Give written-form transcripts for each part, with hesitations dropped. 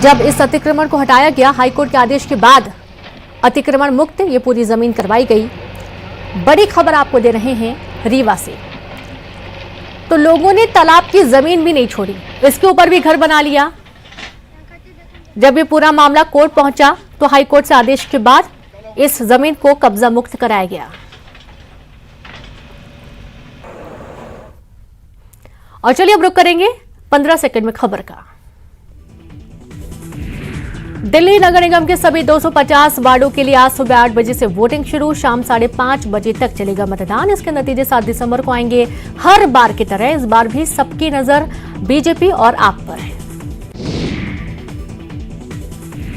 जब इस अतिक्रमण को हटाया गया, हाईकोर्ट के आदेश के बाद अतिक्रमण मुक्त ये पूरी जमीन करवाई गई। बड़ी खबर आपको दे रहे हैं रीवा से। तो लोगों ने तालाब की जमीन भी नहीं छोड़ी, इसके ऊपर भी घर बना लिया। जब ये पूरा मामला कोर्ट पहुंचा तो हाईकोर्ट से आदेश के बाद इस जमीन को कब्जा मुक्त कराया गया। और चलिए अब रुक करेंगे 15 सेकंड में खबर का। दिल्ली नगर निगम के सभी 250 वार्डों के लिए आज सुबह 8 बजे से वोटिंग शुरू, शाम 5:30 बजे तक चलेगा मतदान। इसके नतीजे 7 दिसंबर को आएंगे। हर बार की तरह इस बार भी सबकी नजर बीजेपी और आप पर है।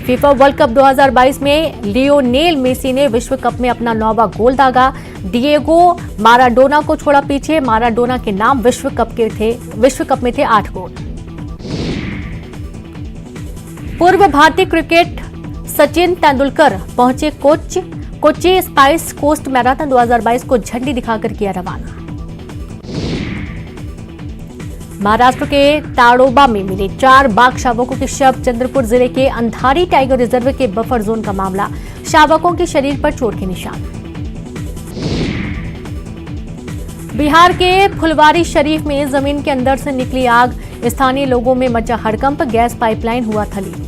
फीफा वर्ल्ड कप 2022 में लियोनेल मेसी ने विश्व कप में अपना 9वां गोल दागा। डिएगो माराडोना को छोड़ा पीछे। माराडोना के नाम विश्व कप में थे 8 गोल। पूर्व भारतीय क्रिकेट सचिन तेंदुलकर पहुंचे कोच्चि स्पाइस कोस्ट मैराथन 2022 को झंडी दिखाकर किया रवाना। महाराष्ट्र के ताडोबा में मिले 4 बाघ शावकों के शव। चंद्रपुर जिले के अंधारी टाइगर रिजर्व के बफर जोन का मामला, शावकों के शरीर पर चोट के निशान। बिहार के फुलवारी शरीफ में जमीन के अंदर से निकली आग, स्थानीय लोगों में मचा हड़कंप। गैस पाइपलाइन हुआ था लीक।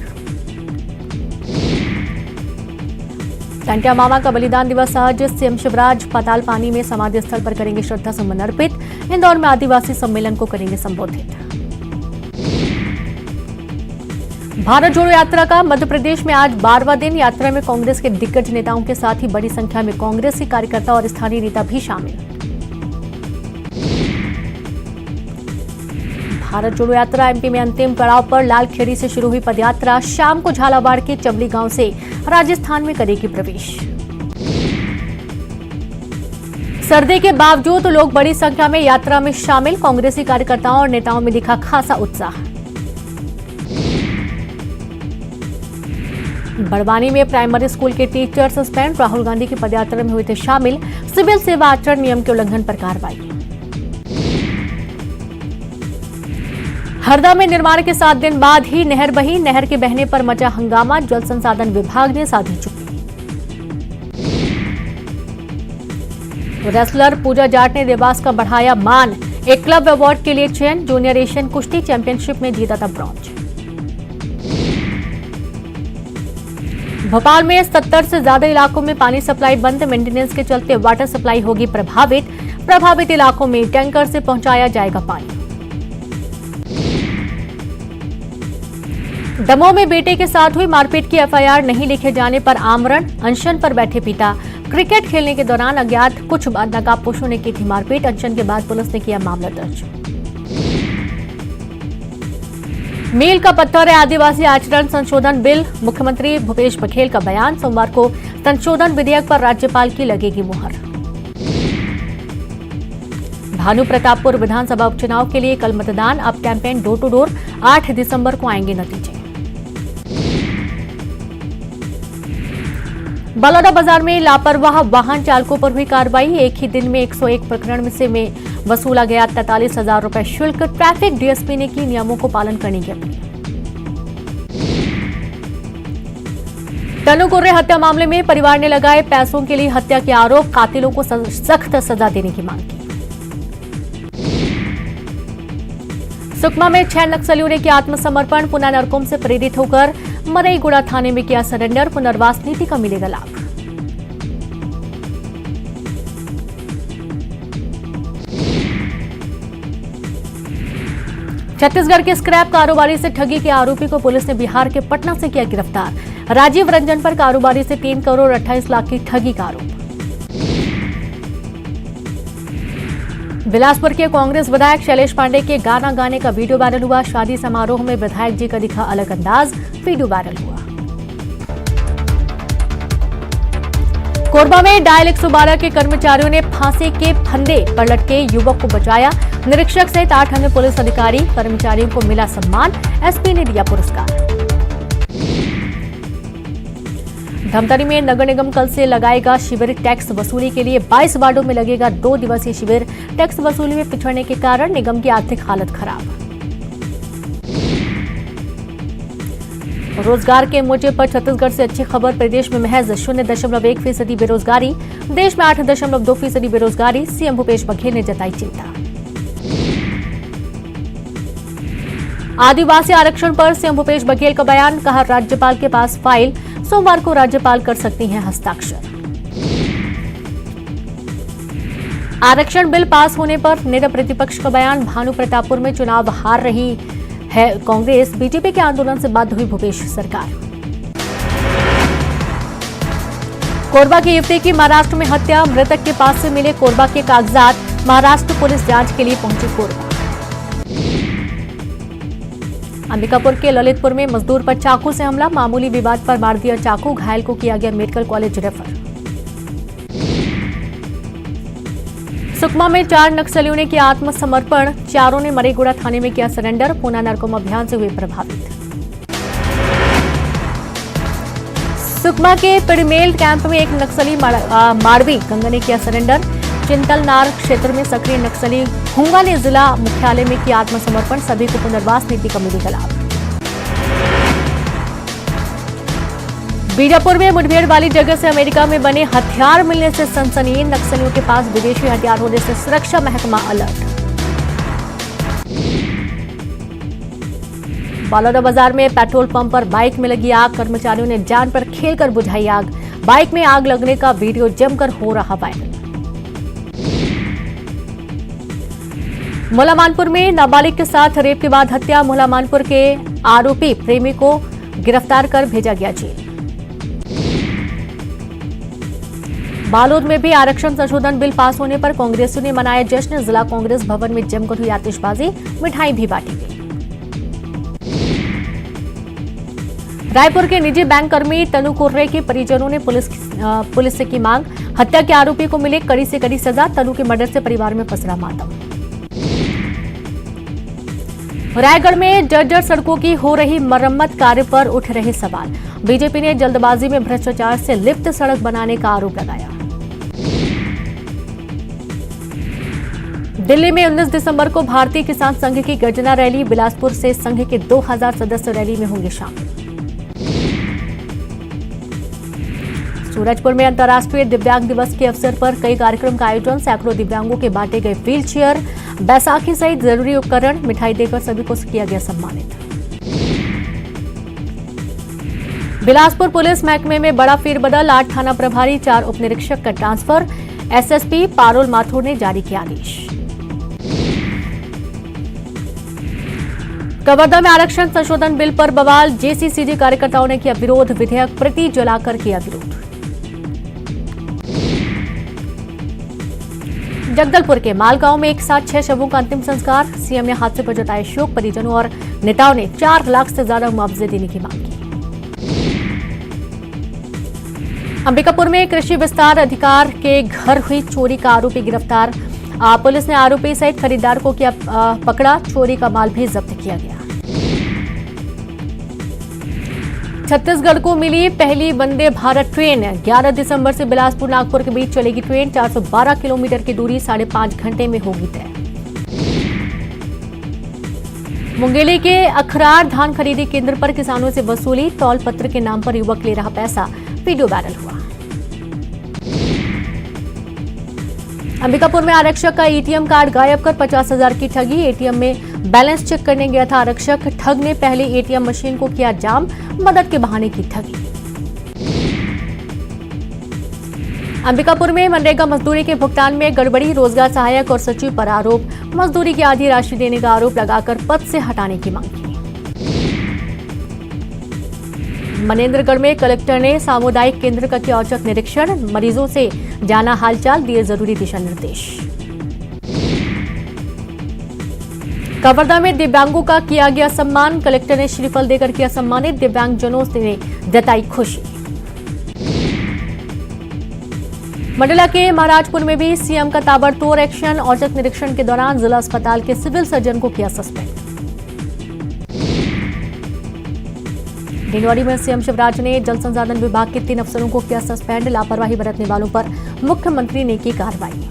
टंट्या मामा का बलिदान दिवस आज, सीएम शिवराज पाताल पानी में समाधि स्थल पर करेंगे श्रद्धा सुमन अर्पित। इंदौर में आदिवासी सम्मेलन को करेंगे संबोधित। भारत जोड़ो यात्रा का मध्य प्रदेश में आज 12वां दिन। यात्रा में कांग्रेस के दिग्गज नेताओं के साथ ही बड़ी संख्या में कांग्रेसी कार्यकर्ता और स्थानीय नेता भी शामिल। भारत जोड़ो यात्रा एमपी में अंतिम पड़ाव पर, लालखेड़ी से शुरू हुई पदयात्रा शाम को झालावाड़ के चबली गांव से राजस्थान में करेगी प्रवेश। सर्दी के बावजूद लोग बड़ी संख्या में यात्रा में शामिल, कांग्रेसी कार्यकर्ताओं और नेताओं में दिखा खासा उत्साह। बड़वानी में प्राइमरी स्कूल के टीचर सस्पेंड, राहुल गांधी की पदयात्रा में हुए थे शामिल। सिविल सेवा आचरण नियम के उल्लंघन पर कार्रवाई। हरदा में निर्माण के 7 दिन बाद ही नहर बही, नहर के बहने पर मचा हंगामा। जल संसाधन विभाग ने साधी चुप्पी। रेसलर पूजा जाट ने देवास का बढ़ाया मान, एक क्लब अवार्ड के लिए चयन। जूनियर एशियन कुश्ती चैंपियनशिप में जीता था ब्रॉन्ज। भोपाल में 70 से ज्यादा इलाकों में पानी सप्लाई बंद, मेंटेनेंस के चलते वाटर सप्लाई होगी प्रभावित इलाकों में टैंकर से पहुंचाया जाएगा पानी। दमोह में बेटे के साथ हुई मारपीट की एफआईआर नहीं लिखे जाने पर आमरण, अनशन पर बैठे पिता। क्रिकेट खेलने के दौरान अज्ञात कुछ नकाबपोशों ने की थी मारपीट, अनशन के बाद पुलिस ने किया मामला दर्ज। मील का पत्थर है आदिवासी आचरण संशोधन बिल, मुख्यमंत्री भूपेश बघेल का बयान। सोमवार को संशोधन विधेयक पर राज्यपाल की लगेगी मुहर। भानु प्रतापपुर विधानसभा उपचुनाव के लिए कल मतदान, अब कैंपेन डोर टू डोर। 8 दिसंबर को आएंगे नतीजे। बलौदा बाजार में लापरवाह वाहन चालकों पर हुई कार्रवाई। एक ही दिन में 101 प्रकरण में वसूला गया 43,000 रुपए शुल्क। ट्रैफिक डीएसपी ने की नियमों को पालन करने की अपील। तनु कुर्रे हत्या मामले में परिवार ने लगाए पैसों के लिए हत्या के आरोप, कातिलों को सख्त सजा देने की मांग की। सुकमा में 6 नक्सलियों ने किया आत्मसमर्पण, पुनः नरकोम से प्रेरित होकर मरईगुड़ा थाने में किया सरेंडर। पुनर्वास नीति का मिलेगा लाभ। छत्तीसगढ़ के स्क्रैप कारोबारी से ठगी के आरोपी को पुलिस ने बिहार के पटना से किया गिरफ्तार। राजीव रंजन पर कारोबारी से 3 करोड़ 28 लाख की ठगी का आरोप। बिलासपुर के कांग्रेस विधायक शैलेश पांडे के गाना गाने का वीडियो वायरल हुआ। शादी समारोह में विधायक जी का दिखा अलग अंदाज, वीडियो वायरल हुआ। कोरबा में डायल 112 के कर्मचारियों ने फांसी के फंदे पर लटके युवक को बचाया। निरीक्षक सहित 8 अन्य पुलिस अधिकारी कर्मचारियों को मिला सम्मान, एसपी ने दिया पुरस्कार। धमतरी में नगर निगम कल से लगाएगा शिविर, टैक्स वसूली के लिए 22 वार्डों में लगेगा 2 दिवसीय शिविर। टैक्स वसूली में पिछड़ने के कारण निगम की आर्थिक हालत खराब। रोजगार के मोर्चे पर छत्तीसगढ़ से अच्छी खबर। प्रदेश में महज 0.1% बेरोजगारी, देश में 8.2% बेरोजगारी। सीएम भूपेश बघेल ने जताई चिंता। आदिवासी आरक्षण पर सीएम भूपेश बघेल का बयान, कहा राज्यपाल के पास फाइल, सोमवार को राज्यपाल कर सकती हैं हस्ताक्षर। आरक्षण बिल पास होने पर नेता प्रतिपक्ष का बयान, भानु प्रतापपुर में चुनाव हार रही है कांग्रेस, बीजेपी के आंदोलन से बाध्य हुई भूपेश सरकार। कोरबा की युवती की महाराष्ट्र में हत्या, मृतक के पास से मिले कोरबा के कागजात, महाराष्ट्र पुलिस जांच के लिए पहुंची कोरबा। अंबिकापुर के ललितपुर में मजदूर पर चाकू से हमला, मामूली विवाद पर मार दिया चाकू, घायल को किया गया मेडिकल कॉलेज रेफर। सुकमा में 4 नक्सलियों ने किया आत्मसमर्पण, चारों ने मरेगुड़ा थाने में किया सरेंडर, पूना नरकोम अभियान से हुए प्रभावित। सुकमा के पिड़मेल कैंप में एक नक्सली माड़वी गंगा ने किया सरेंडर, चिंतलनार क्षेत्र में सक्रिय नक्सली हुंगा ने जिला मुख्यालय में किया आत्मसमर्पण, सभी को पुनर्वास नीति का मिलेगा लाभ। बीजापुर में मुठभेड़ वाली जगह से अमेरिका में बने हथियार मिलने से सनसनी, नक्सलियों के पास विदेशी हथियार होने से सुरक्षा महकमा अलर्ट। बलौदाबाजार में पेट्रोल पंप पर बाइक में लगी आग, कर्मचारियों ने जान पर खेलकर बुझाई आग, बाइक में आग लगने का वीडियो जमकर हो रहा वायरल। मुलामानपुर में नाबालिग के साथ रेप के बाद हत्या, मुलामानपुर के आरोपी प्रेमी को गिरफ्तार कर भेजा गया जेल। बालोद में भी आरक्षण संशोधन बिल पास होने पर कांग्रेसियों ने मनाया जश्न, जिला कांग्रेस भवन में जमकर हुई आतिशबाजी, मिठाई भी बांटी गई। रायपुर के निजी बैंक कर्मी तनु कुर्रे के परिजनों ने पुलिस से की मांग, हत्या के आरोपी को मिले कड़ी से कड़ी सजा, तनु के मर्डर से परिवार में पसरा मातम। रायगढ़ में जर्जर सड़कों की हो रही मरम्मत कार्य पर उठ रहे सवाल, बीजेपी ने जल्दबाजी में भ्रष्टाचार से लिप्त सड़क बनाने का आरोप लगाया। दिल्ली में 19 दिसंबर को भारतीय किसान संघ की गर्जना रैली, बिलासपुर से संघ के 2000 सदस्य रैली में होंगे शामिल। सूरजपुर में अंतर्राष्ट्रीय दिव्यांग दिवस के अवसर पर कई कार्यक्रम का आयोजन, सैकड़ों दिव्यांगों के बांटे गए व्हील चेयर, बैसाखी सहित जरूरी उपकरण, मिठाई देकर सभी को किया गया सम्मानित। बिलासपुर पुलिस महकमे में बड़ा फेरबदल, 8 थाना प्रभारी, 4 उप निरीक्षक का ट्रांसफर, एसएसपी पारुल माथुर ने जारी किया आदेश। कवर्धा में आरक्षण संशोधन बिल पर बवाल, जेसीसीजी कार्यकर्ताओं ने किया विरोध, विधेयक प्रति जलाकर किया विरोध। जगदलपुर के मालगांव में एक साथ 6 शवों का अंतिम संस्कार, सीएम ने हादसे पर जताया शोक, परिजनों और नेताओं ने 4 लाख से ज्यादा मुआवजे देने की मांग की। अंबिकापुर में कृषि विस्तार अधिकार के घर हुई चोरी का आरोपी गिरफ्तार, पुलिस ने आरोपी सहित खरीदार को किया पकड़ा, चोरी का माल भी जब्त किया गया। छत्तीसगढ़ को मिली पहली वंदे भारत ट्रेन, 11 दिसंबर से बिलासपुर नागपुर के बीच चलेगी ट्रेन, 412 किलोमीटर की दूरी 5.5 घंटे में होगी तय। मुंगेली के अखरार धान खरीदी केंद्र पर किसानों से वसूली, तौल पत्र के नाम पर युवक ले रहा पैसा, वीडियो वायरल हुआ। अंबिकापुर में आरक्षक का एटीएम कार्ड गायब कर 50,000 की ठगी, एटीएम में बैलेंस चेक करने गया था आरक्षक, ठग ने पहले एटीएम मशीन को किया जाम, मदद के बहाने की ठगी। अंबिकापुर में मनरेगा मजदूरी के भुगतान में गड़बड़ी, रोजगार सहायक और सचिव पर आरोप, मजदूरी की आधी राशि देने का आरोप लगाकर पद से हटाने की मांग की। मनेंद्रगढ़ में कलेक्टर ने सामुदायिक केंद्र का किया औचक निरीक्षण, मरीजों से जाना हालचाल, दिए जरूरी दिशा निर्देश। कवर्धा में दिव्यांगों का किया गया सम्मान, कलेक्टर ने श्रीफल देकर किया सम्मानित, दिव्यांगजनों ने जताई खुशी। मंडला के महाराजपुर में भी सीएम का ताबड़तोड़ एक्शन, औचक निरीक्षण के दौरान जिला अस्पताल के सिविल सर्जन को किया सस्पेंड। डिंडौरी में सीएम शिवराज ने जल संसाधन विभाग के 3 अफसरों को किया सस्पेंड, लापरवाही बरतने वालों पर मुख्यमंत्री ने की कार्रवाई।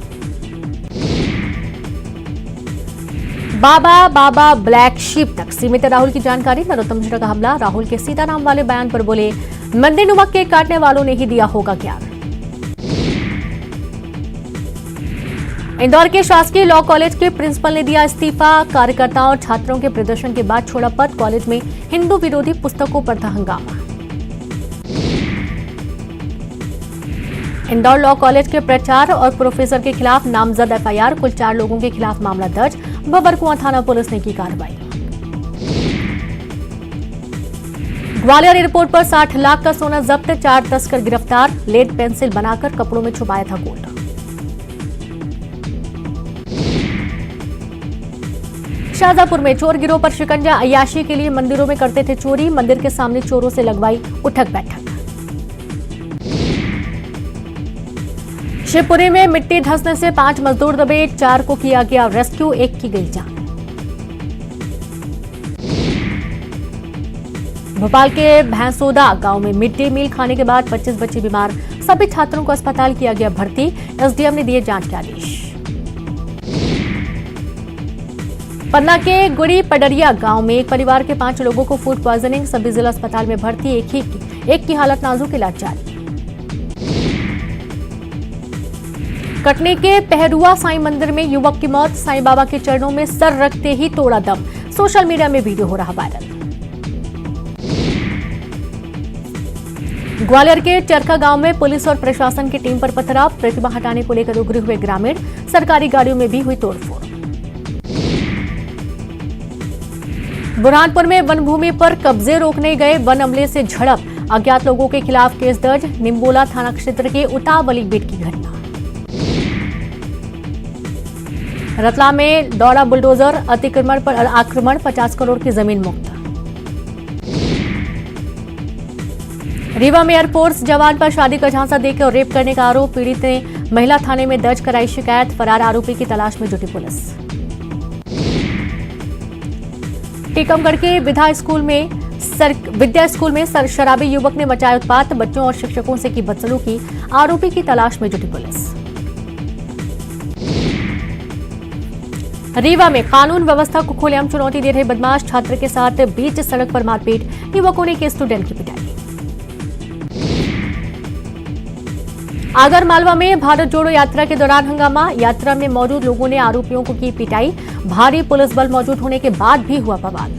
बाबा बाबा ब्लैक शीप तक सीमित राहुल की जानकारी। नरोत्तम मिश्रा का हमला। राहुल के सीताराम वाले बयान पर बोले, मंदिर नुमा केक काटने वालों ने ही दिया होगा ज्ञान। इंदौर के शासकीय लॉ कॉलेज के प्रिंसिपल ने दिया इस्तीफा। कार्यकर्ताओं और छात्रों के प्रदर्शन के बाद छोड़ा पद। कॉलेज में हिंदू विरोधी पुस्तकों पर था हंगामा। इंदौर लॉ कॉलेज के प्राचार्य और प्रोफेसर के खिलाफ नामजद एफआईआर। कुल 4 लोगों के खिलाफ मामला दर्ज। बबरकुआं थाना पुलिस ने की कार्रवाई। ग्वालियर एयरपोर्ट पर 60 लाख का सोना जब्त। 4 तस्कर गिरफ्तार। लेड पेंसिल बनाकर कपड़ों में छुपाया था गोल्ड। शाहजहांपुर में चोर गिरोह पर शिकंजा। अय्याशी के लिए मंदिरों में करते थे चोरी। मंदिर के सामने चोरों से लगवाई उठक बैठक। शिवपुरी में मिट्टी धंसने से 5 मजदूर दबे। 4 को किया गया रेस्क्यू। 1 की गई जान। भोपाल के भैंसोदा गांव में मिड डे मील खाने के बाद 25 बच्चे बीमार। सभी छात्रों को अस्पताल किया गया भर्ती। एसडीएम ने दिए जांच के आदेश। पन्ना के गुड़ी पडरिया गांव में एक परिवार के 5 लोगों को फूड पॉइजनिंग। सभी जिला अस्पताल में भर्ती। एक की हालत नाजुक। इलाज जारी। कटनी के पहरुआ साईं मंदिर में युवक की मौत। साईं बाबा के चरणों में सर रखते ही तोड़ा दम। सोशल मीडिया में वीडियो हो रहा वायरल। ग्वालियर के चरखा गांव में पुलिस और प्रशासन की टीम पर पथराव। प्रतिमा हटाने को लेकर उग्रे हुए ग्रामीण। सरकारी गाड़ियों में भी हुई तोड़फोड़। बुरहानपुर में वन भूमि पर कब्जे रोकने गए वन अमले से झड़प। अज्ञात लोगों के खिलाफ केस दर्ज। निम्बोला थाना क्षेत्र के उतावली बेट की घटना। रतलाम में दौड़ा बुलडोजर। अतिक्रमण पर आक्रमण। 50 करोड़ की जमीन मुक्त। रीवा में एयरफोर्स जवान पर शादी का झांसा देकर रेप करने का आरोप। पीड़ित ने महिला थाने में दर्ज कराई शिकायत। फरार आरोपी की तलाश में जुटी पुलिस। टीकमगढ़ के विद्या स्कूल में शराबी युवक ने मचाया उत्पात। बच्चों और शिक्षकों से की बदसलूकी। आरोपी की तलाश में जुटी पुलिस। रीवा में कानून व्यवस्था को खुलेआम चुनौती दे रहे बदमाश। छात्र के साथ बीच सड़क पर मारपीट। युवकों ने की स्टूडेंट की पिटाई। आगर मालवा में भारत जोड़ो यात्रा के दौरान हंगामा। यात्रा में मौजूद लोगों ने आरोपियों को की पिटाई। भारी पुलिस बल मौजूद होने के बाद भी हुआ बवाल।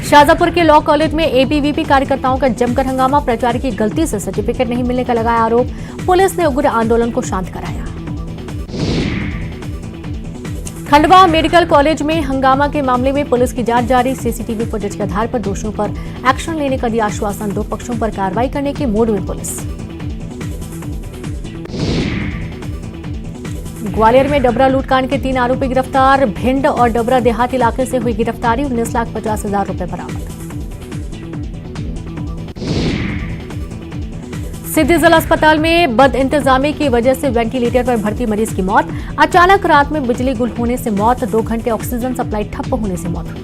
शाहजहांपुर के लॉ कॉलेज में एबीवीपी कार्यकर्ताओं का जमकर हंगामा। प्राचार्य की गलती से सर्टिफिकेट नहीं मिलने का लगाया आरोप। पुलिस ने उग्र आंदोलन को शांत कराया। खंडवा मेडिकल कॉलेज में हंगामा के मामले में पुलिस की जांच जारी। सीसीटीवी फुटेज के आधार पर दोषियों पर एक्शन लेने का दिया आश्वासन। 2 पक्षों पर कार्रवाई करने के मूड में पुलिस। ग्वालियर में डबरा लूटकांड के 3 आरोपी गिरफ्तार। भिंड और डबरा देहात इलाके से हुई गिरफ्तारी। 19,50,000 रुपए बरामद। सिद्धि जिला अस्पताल में बद इंतजामी की वजह से वेंटिलेटर पर भर्ती मरीज की मौत। अचानक रात में बिजली गुल होने से मौत। 2 घंटे ऑक्सीजन सप्लाई ठप्प होने से मौत हुई।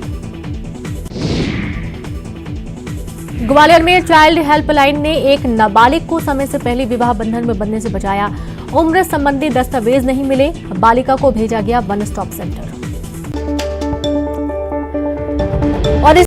ग्वालियर में चाइल्ड हेल्पलाइन ने एक नाबालिग को समय से पहले विवाह बंधन में बंधने से बचाया। उम्र संबंधी दस्तावेज नहीं मिले। बालिका को भेजा गया वन स्टॉप सेंटर।